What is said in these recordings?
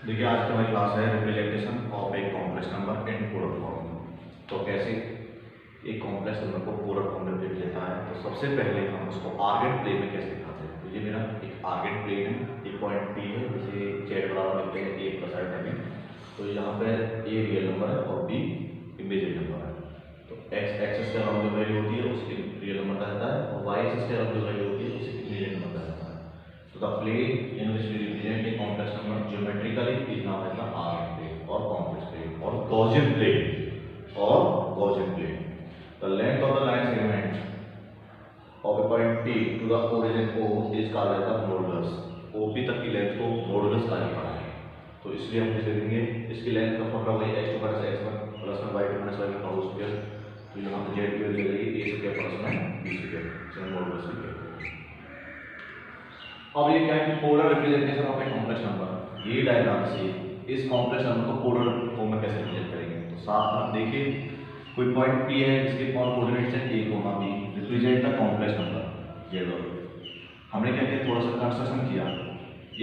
देखिए आज की हमारी क्लास है रिप्रेजेंटेशन ऑफ एक complex number in polar form. तो कैसे एक कॉम्प्लेक्स नंबर को पोलर फॉर्म में लिख लेता है, तो सबसे पहले हम उसको आर्गेन प्लेन में कैसे दिखाते हैं। तो ये मेरा एक आर्गेन प्लेन है, एक पॉइंट पी है, जिसे जेड बराबर लिखते हैं ए प्लस अल्फा में। तो यहाँ पर ए रियल नंबर है और बी इमेजिनरी नंबर है। तो एक्स एक्सिस के अराउंड जो वैल्यू होती है उसकी रियल नंबर कहता है, और वाई एक्सिस के अराउंड जो वैल्यू होती है उसे इमेजिनरी नंबर कहता है। तो the plane in which we represent a complex number geometrically is known as the Argand plane और कॉम्प्लेक्स प्लेन और Gaussian plane. The length of the line segment of a point P to the origin O is called as the modulus। OP तक की length को modulus कहा जाता है। तो इसलिए हम इसे देखेंगे, इसकी लेंथ का फॉर्मूला वही x2 + x1 + y2 - y1 का होल स्क्वायर। तो यहाँ पे z की वैल्यू लगेगी a स्क्वायर प्लस में b स्क्वायर, इसे मॉडुलस लिखते हैं। अब ये क्या है कि polar representation of A complex number. ये डायग्राम से इस कॉम्प्लेक्स नंबर को पोलर फॉर्म में कैसे रिप्रेजेंट करेंगे। तो साथ में देखिए कोई पॉइंट P है जिसके कोऑर्डिनेट्स हैं a, b, represent the complex number. ये लो हमने क्या किया, थोड़ा सा कंस्ट्रक्शन किया।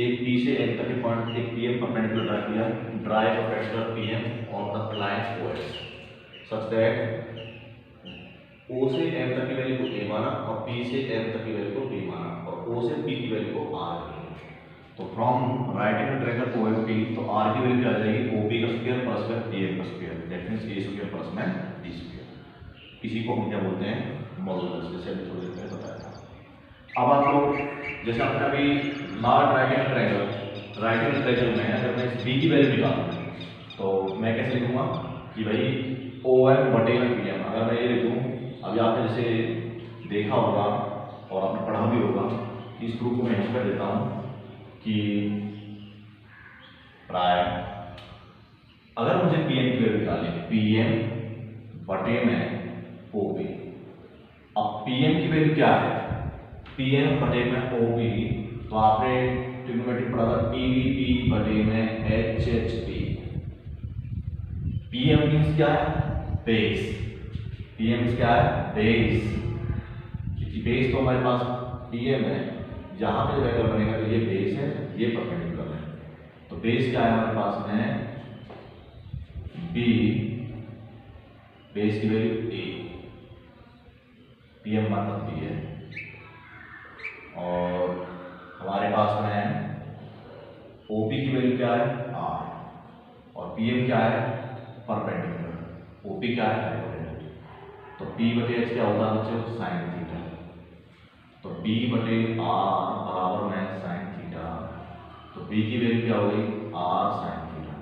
एक P से N तक के पॉइंट एक PM परपेंडिकुलर ड्रा किया, dry perpendicular PM on the line OS such that O से M तक की वैल्यू को a माना और P से M तक की वैल्यू को b माना और O से P की वैल्यू को r माना। तो from writing a triangle OMP, तो r की वैल्यू क्या आ जाएगी, OP का स्क्वायर प्लस में AM का square, that means a square plus में b स्क्वायर। इसी को हम क्या बोलते हैं, मॉडुलस, जैसे अभी थोड़ी देर पहले बताया था। अब आपको जैसे आपने अभी नॉट राइटिंग अ ट्रायंगल में अगर मैं b की वैल्यू निकालूं तो मैं कैसे लिखूंगा कि भाई OM बटे में PM। अगर मैं ये लिखूं, अभी आपने जैसे देखा होगा और आपने पढ़ा भी होगा, इस प्रूफ को मैं यहाँ कर देता हूँ कि प्राय अगर मुझे PM की वैल्यू निकालनी है, PM बटे में OP। अब PM की वैल्यू क्या है, PM बटे में OP, तो आपने ट्रिग्नोमेट्री पढ़ा था PVP बटे में HHP। PM मींस क्या है, बेस। PM क्या है, बेस। क्योंकि बेस तो हमारे पास PM है, जहां पे वेक्टर बनेगा तो ये बेस है, ये परपेंडिकुलर है। तो बेस क्या है हमारे पास में, B, बेस की वैल्यू A, PM मतलब B है, और हमारे पास में OP की वैल्यू क्या है, R, और PM क्या है, परपेंडिकुलर। OP क्या है, हाइपोटेन्यूज। तो P बटे H क्या होता है बच्चों, साइन थीटा। तो B बटे R बराबर में साइन थीटा, तो B की वैल्यू क्या हो गई, R साइन थीटा।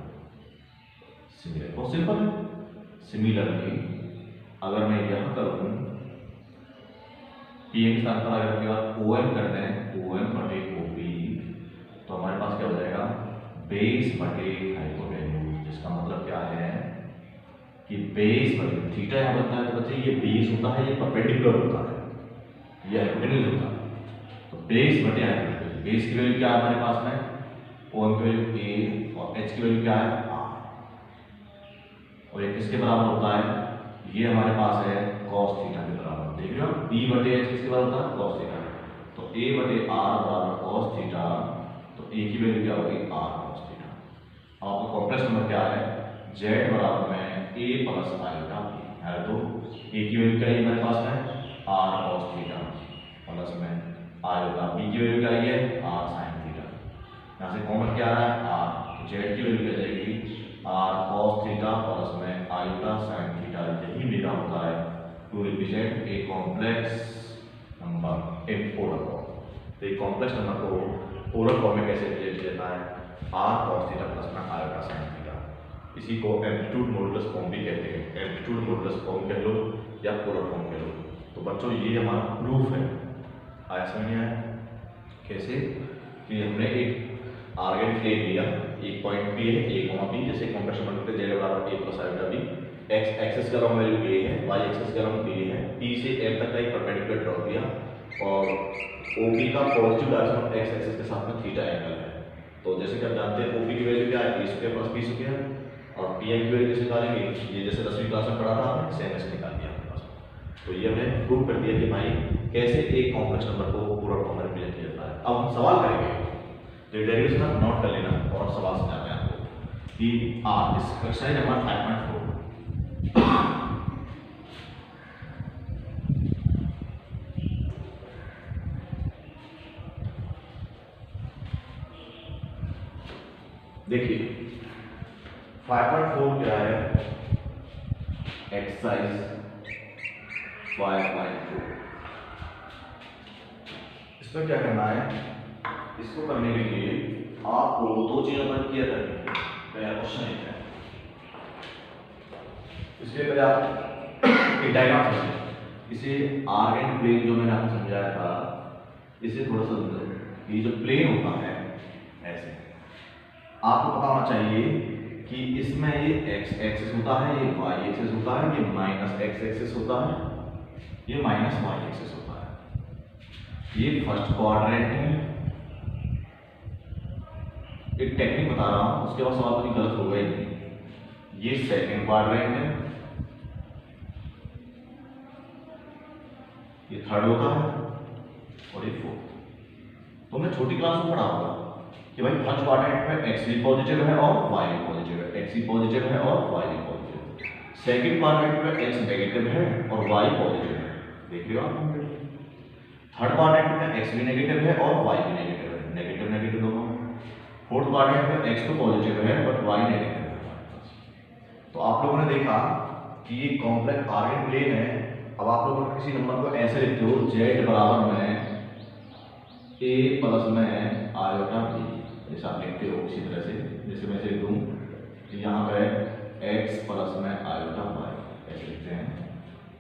सिमिलर, बहुत सिंपल है। सिमिलरली अगर मैं यह करूं, PM के स्थान पर अगर OM करते हैं, OM बटे OP, तो हमारे पास क्या हो जाएगा, बेस बटे हाइपोटेन्यूज। जिसका मतलब क्या है कि बेस बटे थीटा यहाँ बनता है, तो बच्चे ये बेस होता है, ये परपेंडिकुलर होता है, ये हाइपोटेन्यूज होता है। तो बेस बटे हाइपोटेन्यूज, बेस की वैल्यू क्या है हमारे पास में, OM की वैल्यू A और H की वैल्यू क्या है, R, और ये किसके बराबर होता है, ये हमारे पास है cos थीटा के बराबर। देख रहे हो, B बटे H किसके बराबर होता है, cos थीटा। तो A बटे R बराबर cos थीटा, तो A की वैल्यू क्या होगी, R cos थीटा। आपका कॉम्प्लेक्स नंबर क्या है, Z बराबर में A प्लस आयोटा है। तो A की वैल्यू क्या है हमारे पास में, R cos थीटा प्लस में आयोटा, B की वैल्यू क्या है, R sin थीटा। यहाँ से कॉमन क्या आ रहा है, R, तो Z की वैल्यू क्या जाएगी, R cos थीटा प्लस में आयोटा sin थीटा। यही मेरा होता है to represent a complex number in polar form. तो एक कॉम्प्लेक्स नंबर को पोलर फॉर्म में कैसे रिप्रेजेंट किया जाता है, R cos थीटा प्लस में आयोटा sin थीटा। इसी को एम्पलीट्यूड मॉडुलस फॉर्म भी कहते हैं, एम्पलीट्यूड मॉडुलस फॉर्म कह लो या पोलर फॉर्म कह लो। तो बच्चों ये हमारा प्रूफ है। आया समझ में आया कैसे कि हमने एक आर्गेन प्लेन लिया, एक पॉइंट P है, A, B, जैसे कॉम्प्लेक्स नंबर होते हैं Z बराबर A plus iota B। x axis का लॉन्ग वैल्यू A है, y एक्सिस का लॉन्ग B है, P से M तक का एक परपेंडिकुलर ड्रॉ किया, और OP का पॉजिटिव डायरेक्शन x एक्सिस के साथ में थीटा एंगल है। तो जैसे कि आप जानते हैं OP की वैल्यू क्या है, A square plus B square, और PM की वैल्यू कैसे निकालेंगे, ये जैसे 10वीं क्लास में पढ़ा था आपने, सेम ऐसे निकाल दिया आपके पास। तो ये हमने प्रूव कर दिया कि भाई कैसे एक कॉम्प्लेक्स नंबर को पूरा फॉर्म में रिप्रेजेंट किया जाता है। अब हम सवाल करेंगे, तो डेरिवेशन आप नोट कर लेना और हम सवाल समझाते हैं आपको। कि दिस एक्सरसाइज नंबर 5.4। देखिए 5.4 क्या है, एक्सरसाइज 5.4। इसमें क्या करना है, इसको करने के लिए आपको दो चीजों पर किया करनी है। पहला क्वेश्चन लिखना है, इसलिए पहले आप एक डायग्राम समझें। इसे आर्गन प्लेन जो मैंने आपको समझाया था, इसे थोड़ा सा समझो। ये जो प्लेन होता है ऐसे, आपको पता होना चाहिए कि इसमें ये x एक्सिस होता है, ये y एक्सिस होता है, ये माइनस x एक्सिस होता है, ये माइनस y एक्सिस होता है। ये फर्स्ट क्वाड्रेंट है। एक टेक्निक बता रहा हूं, उसके बाद सवाल कोई गलत होगा ही नहीं। ये सेकंड क्वाड्रेंट है, ये थर्ड होता है और ये फोर्थ। तो मैं छोटी क्लास में पढ़ा होगा कि भाई फर्स्ट क्वाड्रेंट में x भी पॉजिटिव है और y भी पॉजिटिव है, x भी पॉजिटिव है और y भी पॉजिटिव है। सेकंड क्वाड्रेंट में x नेगेटिव है और y पॉजिटिव है, देख रहे हो आप। थर्ड क्वाड्रेंट में x भी नेगेटिव है और y भी नेगेटिव है, नेगेटिव नेगेटिव दोनों। फोर्थ क्वाड्रेंट में x तो पॉजिटिव है बट y नेगेटिव है। तो आप लोगों ने देखा कि ये कॉम्प्लेक्स आर्गन प्लेन है। अब आप लोग किसी नंबर को ऐसे लिखते हो, z बराबर में a प्लस में आयोटा b, जैसे आप लिखते हो उसी तरह से। जैसे मैं इसे लिख दूं यहाँ पे x प्लस में आयोटा y ऐसे लिखते हैं,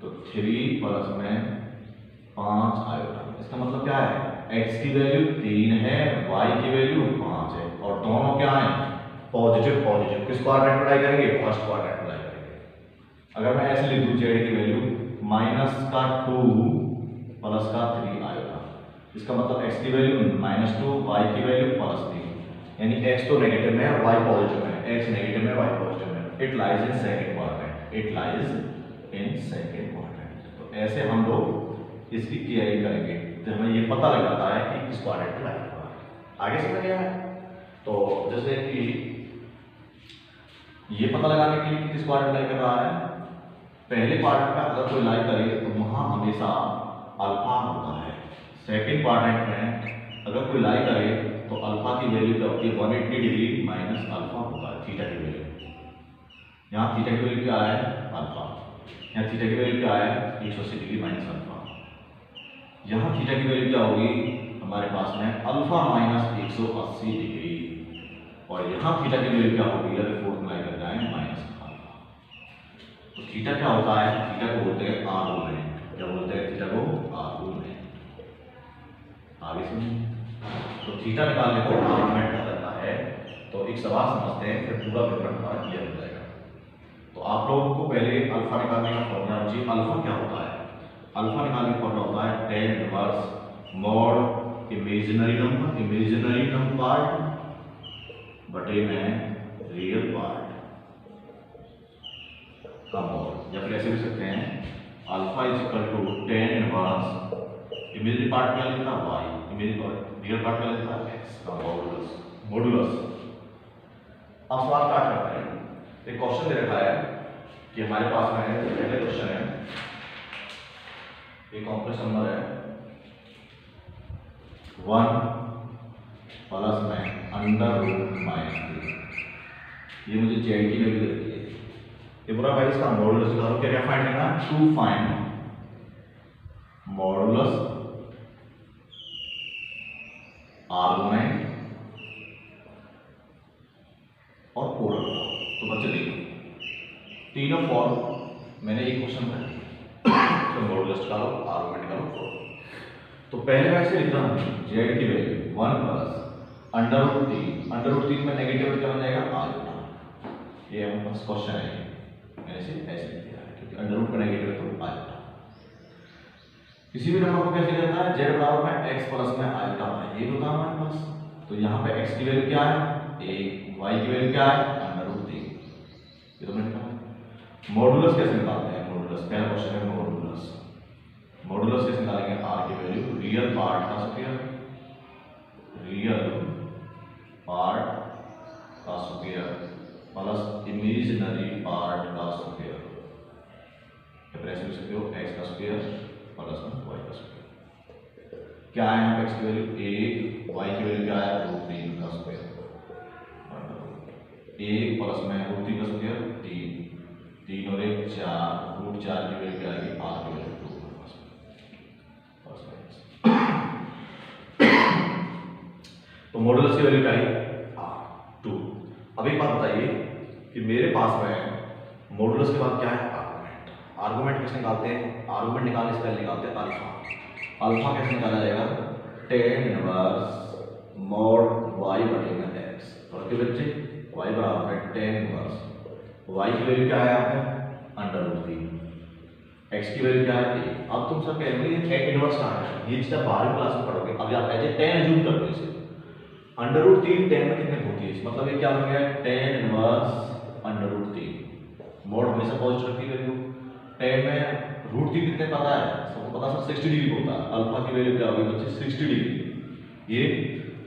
तो 3 प्लस में 5 आयोटा। इसका मतलब क्या है, x की वैल्यू 3 है, y की वैल्यू 5 है और दोनों क्या है, पॉजिटिव पॉजिटिव। किस क्वाड्रेंट अप्लाई करेंगे, फर्स्ट क्वाड्रेंट अप्लाई करेंगे। अगर मैं ऐसे लिख दूं z की वैल्यू माइनस का 2 प्लस का 3 आयोटा, इसका मतलब x की वैल्यू -2, y की वैल्यू +3, यानी x तो नेगेटिव में है और y पॉजिटिव में है, x नेगेटिव में y पॉजिटिव में। It lies in second quadrant, it lies in second quadrant. तो ऐसे हम लोग इसकी तैयारी करेंगे तो हमें ये पता लग जाता है कि किस क्वाड्रेंट में लाई हुआ है। आगे समझ गया है। तो जैसे कि ये पता लगाने के लिए कि किस क्वाड्रेंट लाई कर रहा है, पहले क्वाड्रेंट में अगर कोई लाई करे तो वहां हमेशा अल्फा होता है। सेकंड क्वाड्रेंट में अगर कोई लाई करे तो अल्फा की वैल्यू क्या होती है, 180 डिग्री माइनस अल्फा होता है, थीटा की वैल्यू। यहाँ थीटा की वैल्यू क्या है, अल्फा। यहाँ थीटा की वैल्यू क्या है, 180 डिग्री माइनस अल्फा। यहाँ थीटा की वैल्यू क्या होगी हमारे पास में, अल्फा माइनस 180 डिग्री। और यहाँ थीटा की वैल्यू क्या होगी, अगर फोर्थ में लाई कर जाए माइनस अल्फा। तो थीटा क्या होता है, थीटा को बोलते हैं आर्गुमेंट। क्या बोलते हैं थीटा को, आर्गुमेंट। आगे सुनिए। तो थीटा निकालने को आर्गुमेंट कहा जाता है। तो एक सवाल समझते हैं, फिर पूरा विवरण हमारा क्लियर हो जाएगा। तो आप लोगों को पहले अल्फा निकालने का फॉर्मूला चाहिए। अल्फा क्या होता है, अल्फा निकालने का फॉर्मूला होता है tan inverse mod imaginary number part बटे में रियल पार्ट का मॉड। या फिर ऐसे भी सकते हैं, alpha is equal to tan inverse imaginary part क्या लेता है y, imaginary part real part क्या लेता है x का मॉडुलस। अब सवाल क्या करते हैं, एक क्वेश्चन दे रखा है कि हमारे पास में पहले क्वेश्चन है, एक कॉम्प्लेक्स नंबर है 1 प्लस में √-3। ये मुझे z की वैल्यू दे रखी है। ये पूरा भाई इसका मॉडुलस निकालो। क्या क्या फाइंड करना है, टू फाइंड मॉडुलस आर्गुमेंट और पोलर फॉर्म। तो बच्चे देखो तीनों फॉर्म मैंने एक क्वेश्चन कर दिया, तो मॉडुलस निकालो, आर्गुमेंट निकालो, पोलर। तो पहले मैं ऐसे लिख रहा हूं z की वैल्यू 1 प्लस √3 में नेगेटिव क्या बन जाएगा, आयोटा। ये हमारे पास क्वेश्चन है, मैंने ऐसे लिख दिया है क्योंकि अंडर का नेगेटिव है तो आयोटा। किसी भी नंबर को कैसे करना है, z बराबर में x प्लस में आयोटा है, ये होता है हमारे पास। तो यहाँ पे x की वैल्यू क्या है 1, y की वैल्यू क्या है √3। ये तो मैंने कहा। मॉडुलस कैसे निकालते हैं, मॉडुलस पहला क्वेश्चन है मॉडुलस। मॉडुलस कैसे निकालेंगे, r की वैल्यू रियल पार्ट का स्क्वायर, रियल पार्ट का स्क्वायर प्लस इमेजिनरी पार्ट का स्क्वायर, प्रेस कर सकते हो x का स्क्वायर प्लस y का स्क्वायर। क्या है यहाँ पे x की वैल्यू 1, y की वैल्यू क्या है √3 का स्क्वायर, 1 प्लस में √3 का स्क्वायर 3, 3 और 1 4, √4 की वैल्यू क्या आएगी r की वैल्यू 2 तो मॉडुलस की वैल्यू क्या है r 2। अब एक बात बताइए कि मेरे पास में मॉडुलस के बाद क्या है आर्गुमेंट। आर्गुमेंट कैसे निकालते हैं, आर्गुमेंट निकालने से पहले निकालते हैं अल्फा। अल्फा कैसे निकाला जाएगा, tan इनवर्स मॉड y बटे में x, और के बच्चे y बराबर है tan इनवर्स y की वैल्यू क्या है यहाँ पे √3, x की वैल्यू क्या है 1। अब तुम सब कह रहे हो ये tan इनवर्स कहाँ है, ये चीज 12वीं क्लास में पढ़ोगे। अब आप ऐसे tan एज्यूम कर लो इसे, √3 tan में कितने होती है, मतलब ये क्या हो गया tan इनवर्स √3, मोड हमेशा पॉजिटिव रखती है वैल्यू। tan में √3 कितने पता है, सबको पता है 60 डिग्री होता है। अल्फा की वैल्यू क्या होगी बच्चे 60 डिग्री, ये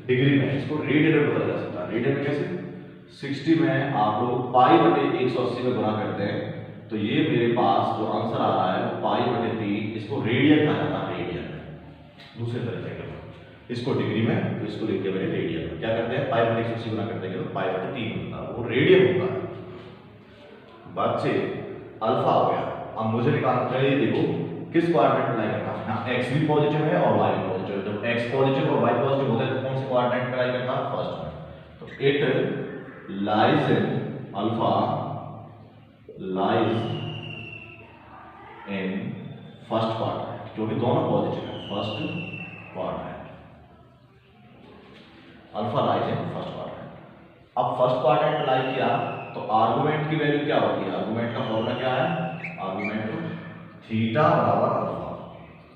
डिग्री में, इसको रेडियन में बदला जा सकता है। रेडियन में कैसे, 60 में आप लोग पाई बटे 180 में गुणा करते हैं, तो ये मेरे पास जो आंसर आ रहा है वो पाई बटे 3, इसको रेडियन कहा जाता है। रेडियन दूसरे तरीके का, इसको डिग्री में तो इसको लिखते हैं रेडियन में। क्या करते हैं पाई बटे 180 गुणा करते हैं तो पाई बटे 3 होता है, वो रेडियन होता है। बच्चे अल्फा हो गया। अब मुझे निकालना चाहिए, देखो किस क्वाड्रेंट में लाई करता है ना, x भी पॉजिटिव है और y भी पॉजिटिव है। जब x पॉजिटिव और y पॉजिटिव होता है तो कौन से क्वाड्रेंट में लाई करता है, फर्स्ट में। तो it lies in alpha lies in first quadrant, क्योंकि दोनों पॉजिटिव है, first quadrant, alpha lies in first quadrant. अब फर्स्ट क्वाड्रेंट में लाई किया तो आर्गुमेंट की वैल्यू क्या होती है, आर्गुमेंट का फॉर्मूला क्या है, आर्गुमेंट थीटा बराबर अल्फा,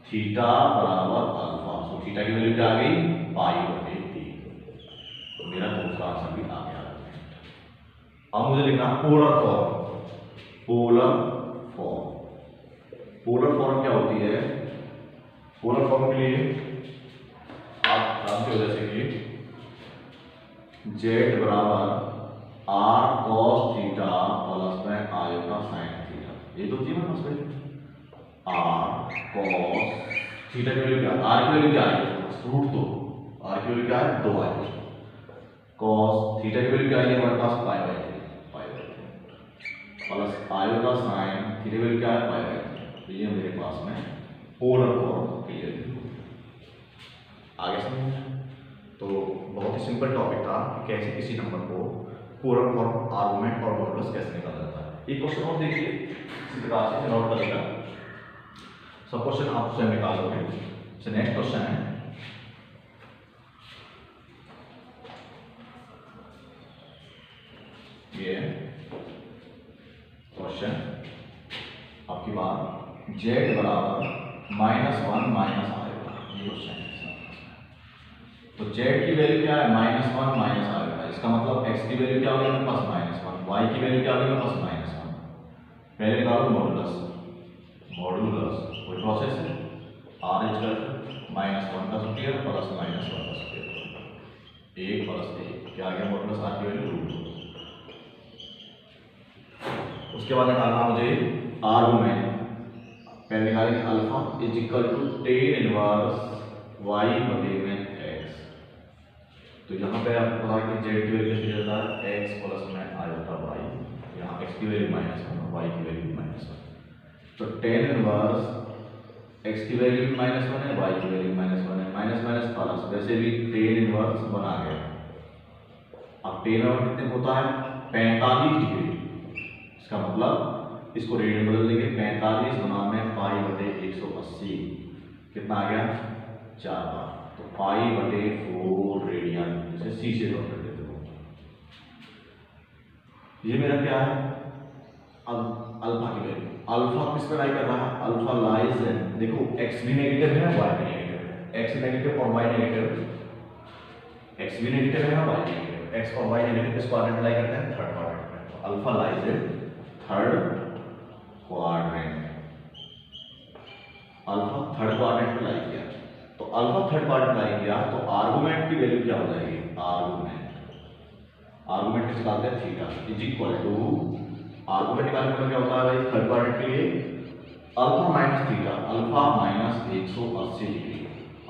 थीटा बराबर अल्फा। तो थीटा की वैल्यू क्या आ गई पाई बटे 3, तो मेरा दूसरा आंसर भी आ गया। अब मुझे लिखना polar form, polar form. Polar form क्या होती है, पोलर फॉर्म के लिए आप जानते हो जैसे कि z बराबर r cos थीटा प्लस में आयोटा साइन थीटा, ये तो थी ना बस r cos थीटा की वैल्यू क्या, r की वैल्यू क्या है √2, r की वैल्यू क्या है 2 है, cos थीटा की वैल्यू क्या है हमारे पास pi by 3 plus iota sine theta की वैल्यू क्या है पाई बाई 3। तो ये मेरे पास में पोलर फॉर्म क्लियर आगे समझ। तो बहुत ही सिंपल टॉपिक था कि कैसे किसी नंबर को पोलर फॉर्म, आर्गुमेंट और मॉडुलस कैसे निकाला जाता है। एक क्वेश्चन और देखिए, इसी प्रकार से नोट करेगा, सब क्वेश्चन आप स्वयं निकालोगे। नेक्स्ट क्वेश्चन है, ये क्वेश्चन आपकी बात z बराबर -1 माइनस आएगा, ये क्वेश्चन है। तो z की वैल्यू क्या है -1 माइनस आएगा, इसका मतलब x की वैल्यू क्या होगी मेरे पास -1, y की वैल्यू क्या होगी मेरे पास -1। पहले निकालो मॉडुलस, मॉडुलस कोई प्रोसेस है, r -1 का स्क्वायर प्लस -1 का स्क्वायर, 1 प्लस 1 क्या आ गया मॉडुलस r की वैल्यू √2। उसके बाद निकालना मुझे आर्गुमेंट, पहले निकालेंगे alpha is equal to tan inverse y बटे में x। तो यहाँ पे आपको पता है कि z की वैल्यू कैसे जाता है x प्लस में आयोटा y, यहाँ x की वैल्यू -1 y की वैल्यू -1। तो tan इनवर्स x की वैल्यू -1 है, y की वैल्यू -1 है, माइनस माइनस प्लस, वैसे भी tan इनवर्स बना गया। अब tan इनवर्स कितने होता है 45 डिग्री, इसका मतलब इसको रेडियन बदल देंगे, 45 गुना में पाई बटे 180 कितना आ गया 4 बार, तो पाई बटे 4 रेडियन, इसे c से नोट कर देते हो। ये मेरा क्या है अब अल्फा की वैल्यू, अल्फा किस पर लाई कर रहा है, अल्फा लाइज है, देखो x भी नेगेटिव है y भी नेगेटिव है, x नेगेटिव और y नेगेटिव, x भी नेगेटिव है और y नेगेटिव, x और y नेगेटिव, इस क्वाड्रेंट में लाई करते हैं थर्ड क्वाड्रेंट में। तो अल्फा लाइज है third quadrant, alpha third quadrant में लाई किया। तो अल्फा थर्ड क्वाड्रेंट लाई किया तो आर्गुमेंट की वैल्यू क्या हो जाएगी, आर्गुमेंट किस निकालते हैं theta is equal to argument निकालने का क्या होता है भाई थर्ड क्वाड्रेंट के लिए alpha minus theta alpha minus 180 degree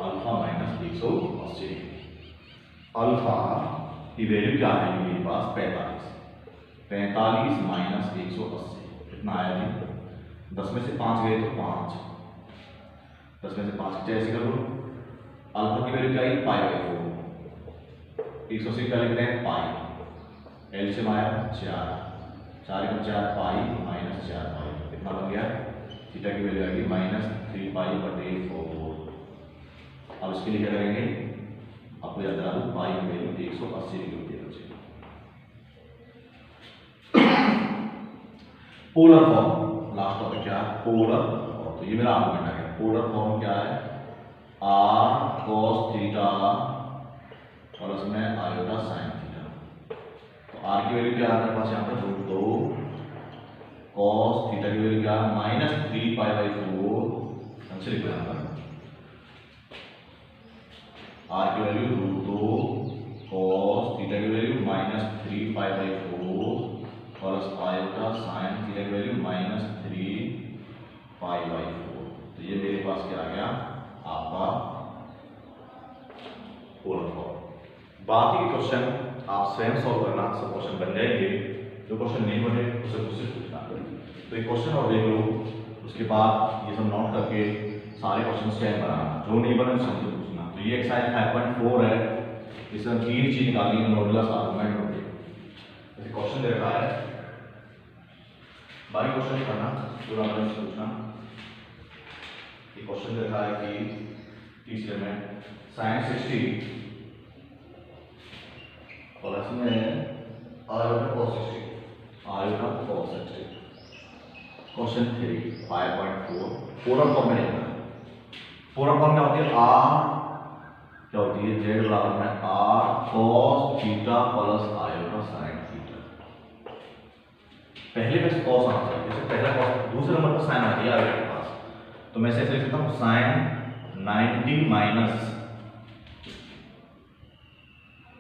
alpha minus 180 degree alpha की वैल्यू क्या है मेरे पास 45 माइनस 180 कितना आया जी 10 में से 5 गए तो 5 10 में से 5 ऐसे कर लो अल्फा की वैल्यू क्या है पाई बाई 4 180 का लिखते हैं पाई एलसीएम आया 4 का 4 पाई माइनस 4 पाई कितना बन गया थीटा की वैल्यू आएगी माइनस 3 पाई बटे 4 अब इसके लिए क्या करेंगे आपको याद रहा पाई की वैल्यू 180 डिग्री होती है पोलर फॉर्म लास्ट टॉपिक क्या है पोलर फॉर्म तो ये मेरा आर्गुमेंट आ गया पोलर फॉर्म क्या है आर cos थीटा और उसमें आयोटा साइन थीटा तो आर की वैल्यू क्या है हमारे पास यहाँ पे √2 cos थीटा की वैल्यू क्या है माइनस 3 पाई बाई 4 अच्छे लिखो यहाँ पर आर की वैल्यू √2 cos थीटा की value minus 3 pi by 4 plus iota sine theta की वैल्यू माइनस 3 पाई बाई 4 तो ये मेरे पास क्या आ गया आपका पोलर फॉर्म बाकी के क्वेश्चन आप स्वयं सॉल्व करना सब क्वेश्चन बन जाएंगे जो क्वेश्चन नहीं बने उसे मुझसे पूछना तो एक क्वेश्चन और देख लो उसके बाद ये सब नोट करके सारे क्वेश्चन स्वयं बनाना जो नहीं बने उससे मुझसे पूछना तो ये एक्सरसाइज 5.4 है इसमें 3 चीज निकालनी है मॉडुलस आर्गुमेंट होगी जैसे क्वेश्चन दे रखा है बाकी क्वेश्चन करना पूरा बने से पूछना ये क्वेश्चन दे रखा है कि तीसरे में sin 60 और इसमें iota cos 60 iota cos 60 question 3 5.4 polar form में लिखना है पोलर फॉर्म क्या होती है r क्या होती है z बराबर में r cos theta plus iota sin theta पहले में cos आना चाहिए जैसे पहला cos दूसरे नंबर पर sin आती है आयोटा के पास तो मैं ऐसे लिख सकता हूँ sin 90 माइनस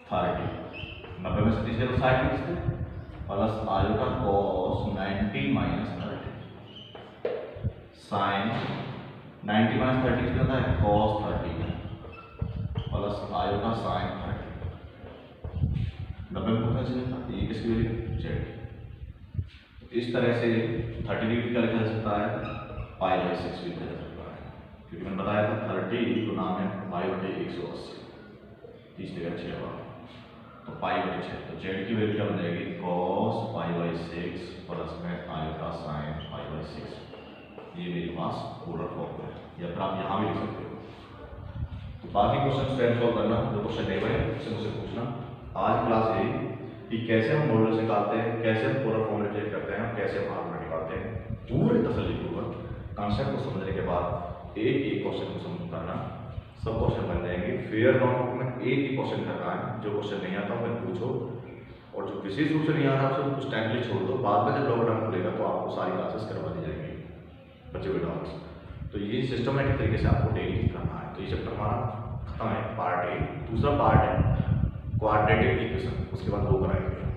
30 90 में से 30 तो 60 लिख सकते plus iota cos 90 minus 30 sine 90 minus 30 कितना होता है cos 30 प्लस आयोटा साइन 30 90 में कितना चाहिए ये किसकी वैल्यू z इस तरह से 30 डिग्री का लिखा जा सकता है पाई बाई 6 भी लिखा जा सकता है क्योंकि मैंने बताया था 30 तो नाम है पाई बटे 180 30 जगह 6 बार तो पाई बटे 6 तो z की वैल्यू क्या बन जाएगी cos पाई बाई 6 प्लस में आयोटा साइन पाई बाई 6 ये मेरे पास पोलर फॉर्म है या फिर आप यहाँ भी लिख सकते हो तो बाकी क्वेश्चन स्वयं सॉल्व करना जो क्वेश्चन नहीं बने उससे मुझसे पूछना आज क्लास ये कि कैसे हम मॉडल्स निकालते हैं कैसे हम पोलर फॉर्म रिप्लेस करते हैं कैसे हम आर्गुमेंट निकालते हैं पूरे तसल्लीपूर्वक कॉन्सेप्ट को समझने के बाद एक एक क्वेश्चन को समझ करना सब क्वेश्चन बन जाएंगे फेयर नॉट में एक ही क्वेश्चन करना है जो क्वेश्चन नहीं आता फिर पूछो और जो विशेष रूप से नहीं आ रहा उसको कुछ टाइम के लिए छोड़ दो बाद में जब लॉकडाउन खुलेगा तो आपको सारी क्लासेस करवा दी जाएंगी बच्चे के डाउट्स तो ये सिस्टमेटिक तरीके से आपको डेली करना है तो ये चैप्टर हमारा खत्म है पार्ट 1 दूसरा पार्ट है क्वाड्रेटिक इक्वेशन उसके बाद 2 कराएंगे।